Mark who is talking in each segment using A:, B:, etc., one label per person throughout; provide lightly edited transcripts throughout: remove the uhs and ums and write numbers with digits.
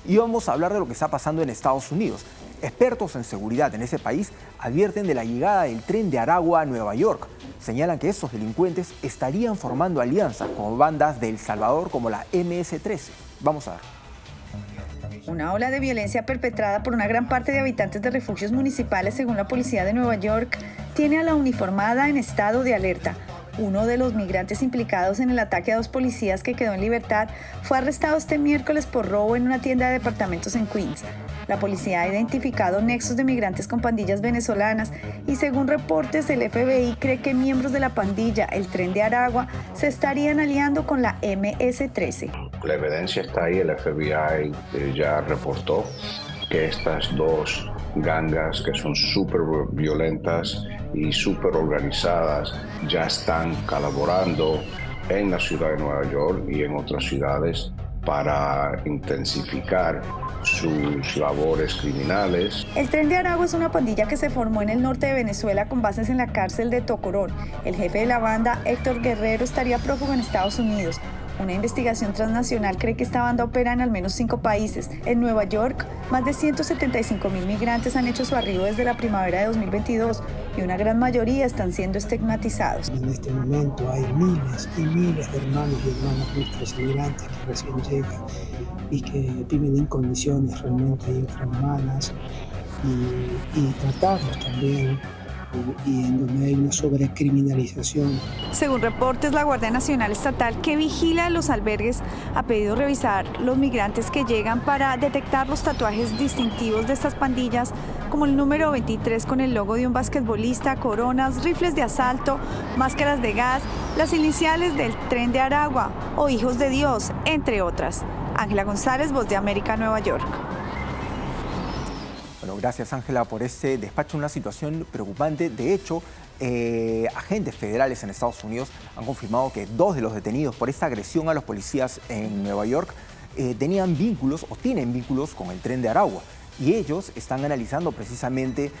A: Y vamos a hablar de lo que está pasando en Estados Unidos. Expertos en seguridad en ese país advierten de la llegada del tren de Aragua a Nueva York. Señalan que estos delincuentes estarían formando alianzas con bandas de El Salvador como la MS-13. Vamos a ver.
B: Una ola de violencia perpetrada por una gran parte de habitantes de refugios municipales, según la policía de Nueva York, tiene a la uniformada en estado de alerta. Uno de los migrantes implicados en el ataque a 2 policías que quedó en libertad fue arrestado este miércoles por robo en una tienda de departamentos en Queens. La policía ha identificado nexos de migrantes con pandillas venezolanas y, según reportes, el FBI cree que miembros de la pandilla El Tren de Aragua se estarían aliando con la MS-13.
C: La evidencia está ahí, el FBI ya reportó que estas 2 gangas que son súper violentas y súper organizadas ya están colaborando en la ciudad de Nueva York y en otras ciudades para intensificar sus labores criminales.
B: El Tren de Aragua es una pandilla que se formó en el norte de Venezuela con bases en la cárcel de Tocorón. El jefe de la banda, Héctor Guerrero, estaría prófugo en Estados Unidos. Una investigación transnacional cree que esta banda opera en al menos 5 países. En Nueva York, más de 175.000 migrantes han hecho su arribo desde la primavera de 2022 y una gran mayoría están siendo estigmatizados.
D: En este momento hay miles y miles de hermanos y hermanas nuestros inmigrantes que recién llegan y que viven en condiciones realmente infrahumanas y tratarlos también y en donde hay una sobrecriminalización.
B: Según reportes, la Guardia Nacional Estatal, que vigila los albergues, ha pedido revisar los migrantes que llegan para detectar los tatuajes distintivos de estas pandillas, como el número 23 con el logo de un basquetbolista, coronas, rifles de asalto, máscaras de gas, las iniciales del Tren de Aragua o Hijos de Dios, entre otras. Ángela González, Voz de América, Nueva York.
A: Bueno, gracias Ángela por este despacho, una situación preocupante. De hecho, agentes federales en Estados Unidos han confirmado que 2 de los detenidos por esta agresión a los policías en Nueva York tenían vínculos o tienen vínculos con el Tren de Aragua. Y ellos están analizando precisamente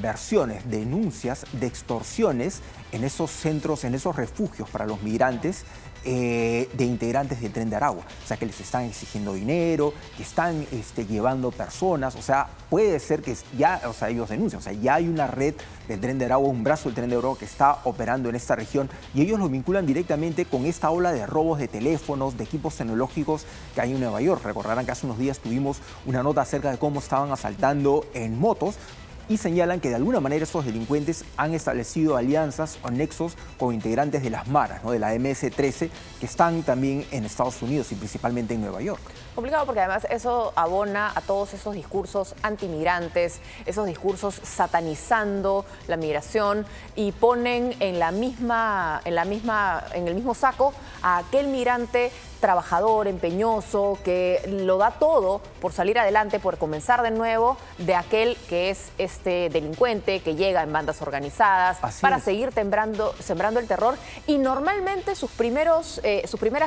A: versiones, denuncias de extorsiones en esos centros, en esos refugios para los migrantes de integrantes del Tren de Aragua. O sea, que les están exigiendo dinero, que están llevando personas. O sea, puede ser que ya, o sea, ellos denuncian. O sea, ya hay una red del Tren de Aragua, un brazo del Tren de Aragua que está operando en esta región y ellos lo vinculan directamente con esta ola de robos de teléfonos, de equipos tecnológicos que hay en Nueva York. Recordarán que hace unos días tuvimos una nota acerca de cómo estaban asaltando en motos y señalan que de alguna manera estos delincuentes han establecido alianzas o nexos con integrantes de las maras, ¿no? De la MS-13, que están también en Estados Unidos y principalmente en Nueva York.
E: Complicado porque además eso abona a todos esos discursos antimigrantes, esos discursos satanizando la migración y ponen en el mismo saco a aquel migrante trabajador, empeñoso, que lo da todo por salir adelante, por comenzar de nuevo, de aquel que es este delincuente que llega en bandas organizadas para seguir sembrando el terror. Y normalmente sus primeras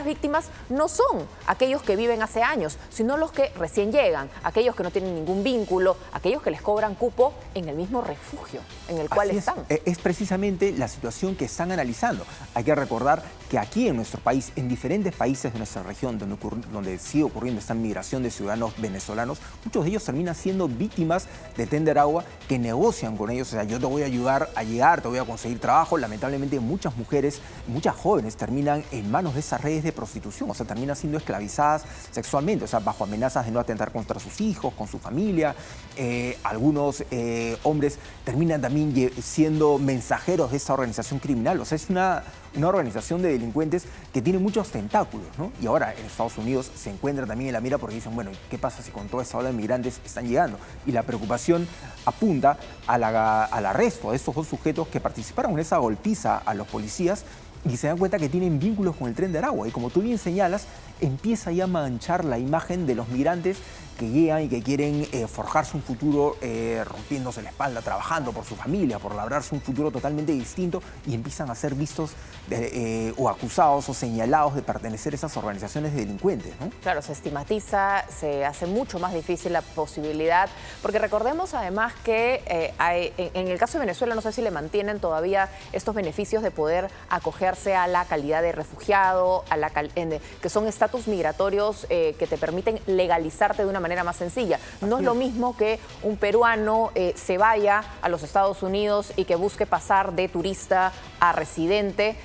E: víctimas no son aquellos que viven hace años, sino los que recién llegan, aquellos que no tienen ningún vínculo, aquellos que les cobran cupo en el mismo refugio en el cual están.
A: Es precisamente la situación que están analizando. Hay que recordar que aquí en nuestro país, en diferentes países de nuestra región donde sigue ocurriendo esta migración de ciudadanos venezolanos, muchos de ellos terminan siendo víctimas de Tren de Aragua que negocian con ellos. O sea, yo te voy a ayudar a llegar, te voy a conseguir trabajo. Lamentablemente muchas mujeres, muchas jóvenes terminan en manos de esas redes de prostitución, o sea, terminan siendo esclavizadas sexualmente, o sea, bajo amenazas de no atentar contra sus hijos, con su familia. Algunos hombres terminan también siendo mensajeros de esa organización criminal. O sea, es una organización de delincuentes que tiene muchos tentáculos, ¿no? Y ahora en Estados Unidos se encuentra también en la mira porque dicen, bueno, ¿qué pasa si con toda esta ola de migrantes están llegando? Y la preocupación apunta al arresto de estos 2 sujetos que participaron en esa golpiza a los policías y se dan cuenta que tienen vínculos con el Tren de Aragua. Y como tú bien señalas, empieza ya a manchar la imagen de los migrantes que llegan y que quieren forjarse un futuro rompiéndose la espalda, trabajando por su familia, por labrarse un futuro totalmente distinto y empiezan a ser vistos o acusados o señalados de pertenecer a esas organizaciones de delincuentes, ¿no?
E: Claro, se estigmatiza, se hace mucho más difícil la posibilidad, porque recordemos además que en el caso de Venezuela, no sé si le mantienen todavía estos beneficios de poder acogerse a la calidad de refugiado, que son estatus migratorios que te permiten legalizarte de una manera más sencilla. No es lo mismo que un peruano se vaya a los Estados Unidos y que busque pasar de turista a residente,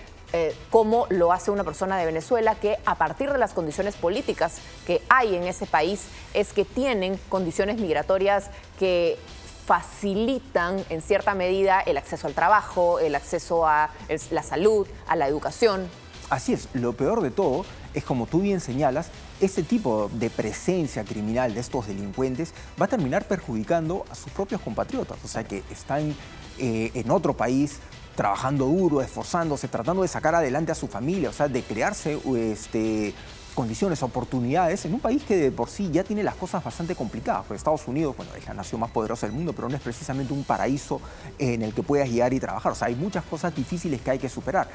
E: como lo hace una persona de Venezuela, que a partir de las condiciones políticas que hay en ese país es que tienen condiciones migratorias que facilitan en cierta medida el acceso al trabajo, el acceso a la salud, a la educación.
A: Así es, lo peor de todo es, como tú bien señalas, este tipo de presencia criminal de estos delincuentes va a terminar perjudicando a sus propios compatriotas, o sea, que están en otro país trabajando duro, esforzándose, tratando de sacar adelante a su familia, o sea, de crearse condiciones, oportunidades en un país que de por sí ya tiene las cosas bastante complicadas. Porque Estados Unidos, bueno, es la nación más poderosa del mundo, pero no es precisamente un paraíso en el que puedas llegar y trabajar. O sea, hay muchas cosas difíciles que hay que superar.